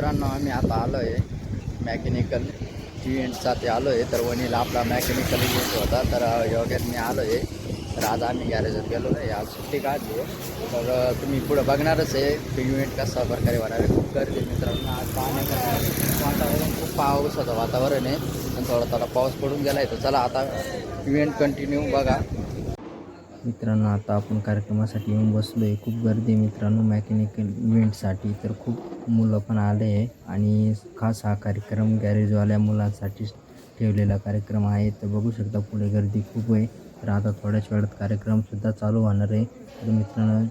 मित्रांनो, आम्ही आता आलो आहे मॅकॅनिकल इव्हेंटसाठी आलो आहे. तर वणीला आपला मॅकॅनिकल इव्हेंट होता, तर योग्यात मी आलो आहे. तर आज आम्ही गॅरेजात गेलो आहे, आज सुट्टी काढली आहे. तर तुम्ही पुढं बघणारच आहे ते इव्हेंट कसा प्रकारे होणार आहे. खूप गर्दी मित्रांनो, आज पाण्याचं वातावरण खूप पावसाचं वातावरण आहे आणि थोडा पाऊस पडून गेला आहे. तर चला आता इव्हेंट कंटिन्यू बघा. मित्रांनो, आता आपण कार्यक्रमासाठी येऊन बसलो आहे. खूप गर्दी आहे मित्रांनो मॅकॅनिकल इव्हेंटसाठी. तर खूप मुलं पण आले आहे आणि खास हा कार्यक्रम गॅरेजवाल्या मुलांसाठीच ठेवलेला कार्यक्रम आहे. तर बघू शकता पुढे गर्दी खूप आहे. तर आता थोड्याच वेळात कार्यक्रमसुद्धा चालू होणार आहे. तर मित्रांनो,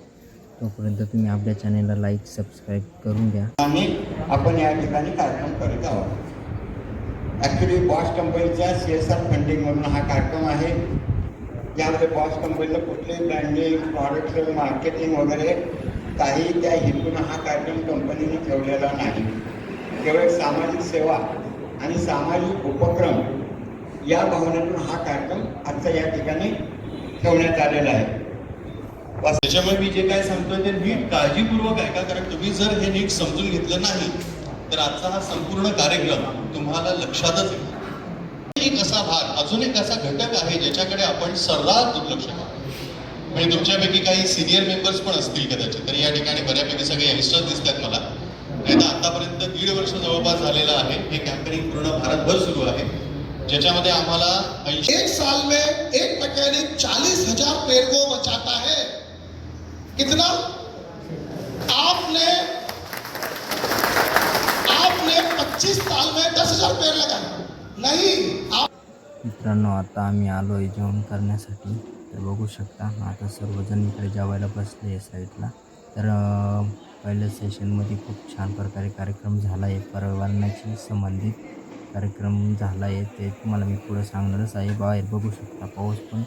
तोपर्यंत तुम्ही आपल्या चॅनेलला लाईक सबस्क्राईब करून घ्या. आणि आपण या ठिकाणी कार्यक्रम करत आहोत. ॲक्च्युली बॉश कंपनीच्या CSR फंडिंग म्हणून हा कार्यक्रम आहे. यामध्ये बॉश कंपनीला कुठलेही ब्रँडिंग, प्रॉडक्ट मार्केटिंग वगैरे काही त्या हेतून हा कार्यक्रम कंपनीने ठेवलेला नाही. केवळ सामाजिक सेवा आणि सामाजिक उपक्रम या भावनेतून हा कार्यक्रम आजचा या ठिकाणी ठेवण्यात आलेला आहे. त्याच्यामुळे मी जे काय सांगतोय ते नीट काळजीपूर्वक ऐका, कारण तुम्ही जर हे नीट समजून घेतलं नाही तर आजचा हा संपूर्ण कार्यक्रम तुम्हाला लक्षातच येईल. एक असा भाग, अजून एक असा घटक आहे ज्याच्याकडे आपण सर्रास दुर्लक्ष करतो. म्हणजे तुमच्यापैकी काही सिनियर मेंबर्स पण असतील कदाचित, तर या ठिकाणी बऱ्यापैकी सगळे यंगस्टर्स दिसतात मला. नाही तर आतापर्यंत 1.5 वर्ष जवळपास झालेलं आहे हे कॅम्पेनिंग पूर्ण भारतभर सुरू आहे, ज्याच्यामध्ये आम्हाला 1 साल में एक मैकेनिक 40,000 पेड़ को बचाता है। कितना? आपने 25 साल में 10,000 पेड़ लगाए नहीं। मित्रांनो, आता आम्ही आलो आहे जेवण करण्यासाठी. तर बघू शकता आता सर्वजण इकडे जेवायला बसले आहे साईडला. तर पहिल्या सेशनमध्ये खूप छान प्रकारे कार्यक्रम झाला आहे. पर्यावरणाशी संबंधित कार्यक्रम झाला आहे, ते तुम्हाला मी पुढं सांगणारच आहे. बाहेर बघू शकता पाऊस पण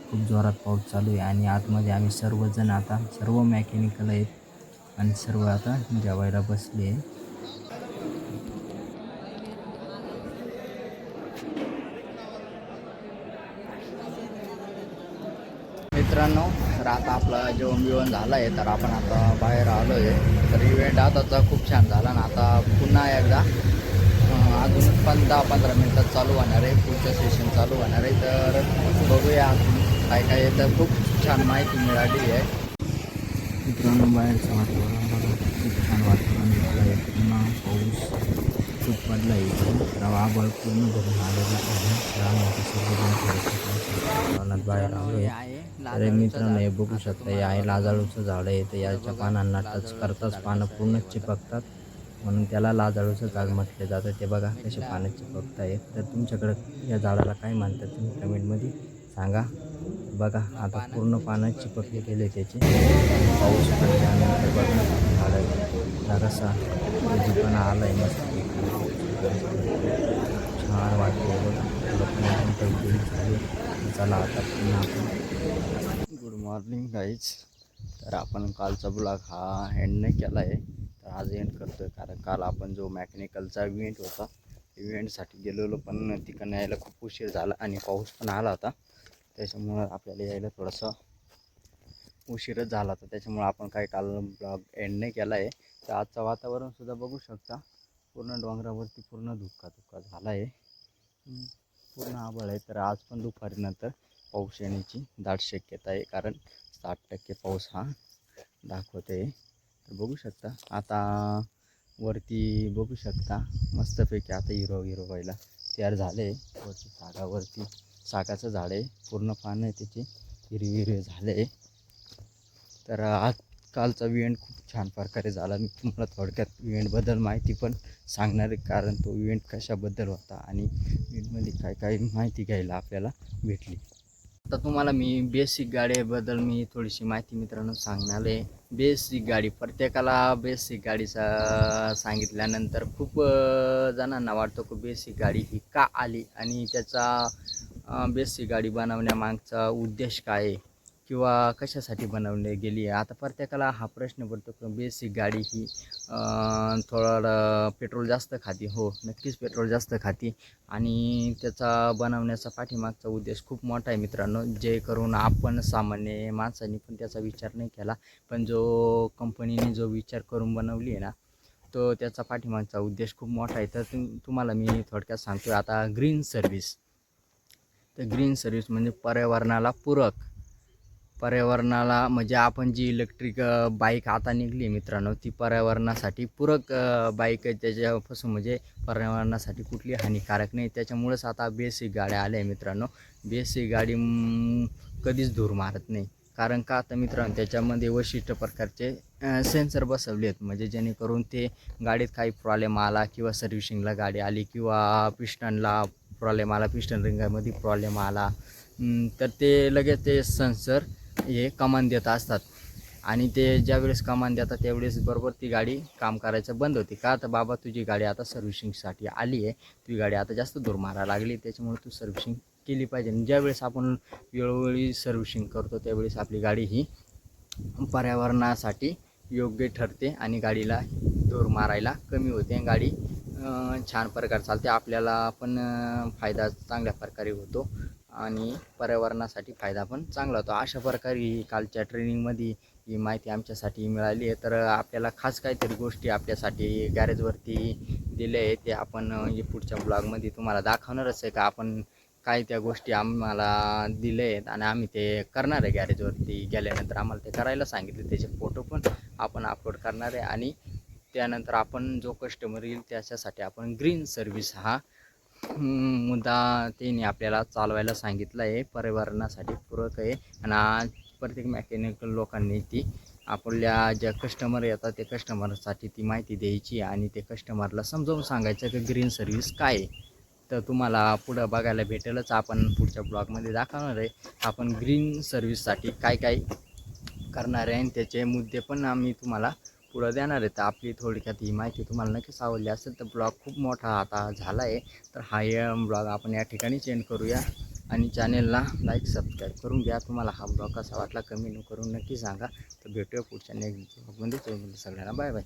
खूप जोरात पाऊस चालू आहे आणि आतमध्ये आम्ही सर्वजण आता सर्व मेकॅनिकल आहेत आणि सर्व आता जेवायला बसले आहे. मित्रांनो, तर आता आपला जेवण बिवण झालं आहे, तर आपण आता बाहेर आलो आहे. तर इव्हेंट आताचा खूप छान झाला ना. आता पुन्हा एकदा अजून 10-15 मिनटात चालू होणार आहे, पुढचं सेशन चालू होणार आहे. तर बघूया काय काय येतं. खूप छान माहिती मिळाली आहे. मित्रांनो, बाहेरचं वातावरण बघा, खूप छान वातावरण झालं आहे. पुन्हा पाऊस खूप पडला आहे इथे. तर आभाळ पूर्ण भरून आलेलं आहे. तर आम्ही सर्वजण बाहेर आलो आहे. तर मित्रांनो, हे बघू शकता, हे आहे लाजाळूचं झाड आहे. तर याच्या पानांना टच करताच पानं पूर्ण चिपकतात, म्हणून त्याला लाजाळूचं झाड म्हटलं जातं. ते बघा कसे पानं चिपकत आहेत. तर तुमच्याकडं या झाडाला काय म्हणतात तुम्ही कमेंटमध्ये सांगा. बघा आता पूर्ण पानं चिपकले गेले त्याचे. पाऊस पडल्यानंतर बघा झाडाला कसा पण आला आहे मस्त. छान वाटते बघा. काही झाले. चला आता पुन्हा आपण गुड मॉर्निंग गाईज. तर आपण कालचा ब्लॉग हा एंड नाही केला आहे, तर आज एंड करतो आहे. कारण काल आपण जो मॅकॅनिकलचा इव्हेंट होता, इव्हेंटसाठी गेलेलो, पण तिकडनं यायला खूप उशीर झाला आणि पाऊस पण आला होता. त्याच्यामुळं आपल्याला यायला थोडासा उशीरच झाला होता. त्याच्यामुळं आपण काही काल ब्लॉग एंड नाही केला आहे. तर आजचं वातावरणसुद्धा बघू शकता, पूर्ण डोंगरावरती पूर्ण धुक्का झाला आहे. पूर्ण आभाळ आहे. तर आज पण दुपारीनंतर पाऊस येण्याची दाट शक्यता आहे, कारण 60% पाऊस हा दाखवत आहे. तर बघू शकता आता वरती बघू शकता मस्तपैकी आता हिरव व्हायला तयार झाले. वरती सागाचं झाड आहे, पूर्ण पानं आहे त्याची हिरवे झाले. तर आज कालचा इव्हेंट खूप छान प्रकारे झाला. मी तुम्हाला थोडक्यात इव्हेंटबद्दल माहिती पण सांगणार आहे, कारण तो इव्हेंट कशाबद्दल होता आणि इव्हेंटमध्ये काय काय माहिती घ्यायला आपल्याला भेटली. आता तुम्हाला मी बेसिक गाडीबद्दल मी थोडीशी माहिती मित्रांनो सांगणार आहे. बेसिक गाडी, प्रत्येकाला बेसिक गाडीचा सांगितल्यानंतर खूप जणांना वाटतं की बेसिक गाडी ही का आली आणि त्याचा बेसिक गाडी बनवण्यामागचा उद्देश काय आहे किंवा कशासाठी बनवली गेली आहे. आता प्रत्येकाला हा प्रश्न पडतो की बेसिक गाडी ही थोडं पेट्रोल जास्त खाती. हो, नक्कीच पेट्रोल जास्त खाती आणि त्याचा बनवण्याचा पाठीमागचा उद्देश खूप मोठा आहे मित्रांनो, जे करून आपण सामान्य माणसांनी पण त्याचा विचार नाही केला. पण जो कंपनीने जो विचार करून बनवली आहे ना, तो त्याचा पाठीमागचा उद्देश खूप मोठा आहे. तर तुम्हाला मी थोडक्यात सांगतो. आता ग्रीन सर्व्हिस, तर ग्रीन सर्व्हिस म्हणजे पर्यावरणाला म्हणजे आपण जी इलेक्ट्रिक बाईक आता निघली आहे मित्रांनो, ती पर्यावरणासाठी पूरक बाईक आहे. त्याच्यापासून म्हणजे पर्यावरणासाठी कुठली हानिकारक नाही. त्याच्यामुळेच आता बेसिक गाड्या आल्या आहे मित्रांनो. बेसिक गाडी कधीच धूर मारत नाही. कारण का तर मित्रांनो त्याच्यामध्ये वैशिष्ट्य प्रकारचे सेन्सर बसवले आहेत, म्हणजे जेणेकरून ते गाडीत काही प्रॉब्लेम आला किंवा सर्व्हिशिंगला गाडी आली किंवा पिस्टनला प्रॉब्लेम आला, पिस्टन रिंगामध्ये प्रॉब्लेम आला, तर ते लगेच ते सेन्सर हे कमांड देत असतात. आणि ते ज्यावेळेस कमांड देतात त्यावेळेस बरोबर ती गाडी काम करायचं बंद होते. का तर बाबा तुझी गाडी आता सर्व्हिशिंगसाठी आली आहे, तुझी गाडी आता जास्त धूर मारायला लागली, त्याच्यामुळे तू सर्व्हिशिंग केली पाहिजे. आणि ज्यावेळेस आपण वेळोवेळी सर्व्हिशिंग करतो त्यावेळेस आपली गाडी ही पर्यावरणासाठी योग्य ठरते आणि गाडीला धूर मारायला कमी होते. गाडी छान प्रकारे चालते. आपल्याला पण फायदा चांगल्या प्रकारे होतो आणि पर्यावरणासाठी फायदा पण चांगला होतो. अशा प्रकारे कालच्या ट्रेनिंगमध्ये ही माहिती आमच्यासाठी मिळाली आहे. तर आपल्याला खास काहीतरी गोष्टी आपल्यासाठी गॅरेजवरती दिल्या आहे, ते आपण पुढच्या ब्लॉगमध्ये तुम्हाला दाखवणारच आहे का आपण काय त्या गोष्टी आम्हाला दिले आहेत आणि आम्ही ते करणार आहे. गॅरेजवरती गेल्यानंतर आम्हाला ते करायला सांगितले, त्याचे फोटो पण आपण अपलोड करणार आहे. आणि त्यानंतर आपण जो कस्टमर येईल त्याच्यासाठी आपण ग्रीन सर्व्हिस हा मुद्दा त्यांनी आपल्याला चालवायला सांगितलं आहे. पर्यावरणासाठी पूरक आहे आणि आज प्रत्येक मेकॅनिकल लोकांनी ती आपल्या ज्या कस्टमर येतात त्या कस्टमरसाठी ती माहिती द्यायची आणि ते कस्टमरला समजावून सांगायचं की ग्रीन सर्व्हिस काय आहे. तर तुम्हाला पुढं बघायला भेटेलच. आपण पुढच्या ब्लॉगमध्ये दाखवणार आहे आपण ग्रीन सर्व्हिससाठी काय काय करणार आहे आणि त्याचे मुद्दे पण आम्ही तुम्हाला पुढं देणार आहे. तर आपली थोडक्यात ही माहिती तुम्हाला नक्कीच आवडली असेल तर ब्लॉग खूप मोठा आता झाला आहे. तर हा ब्लॉग आपण या ठिकाणी एंड करूया आणि चॅनेलला लाईक सबस्क्राईब करून घ्या. तुम्हाला हा ब्लॉग कसा वाटला कमेंट करून नक्की सांगा. तर भेटूया पुढच्या नेक्स्ट ब्लॉगमध्ये. सगळ्यांना बाय बाय.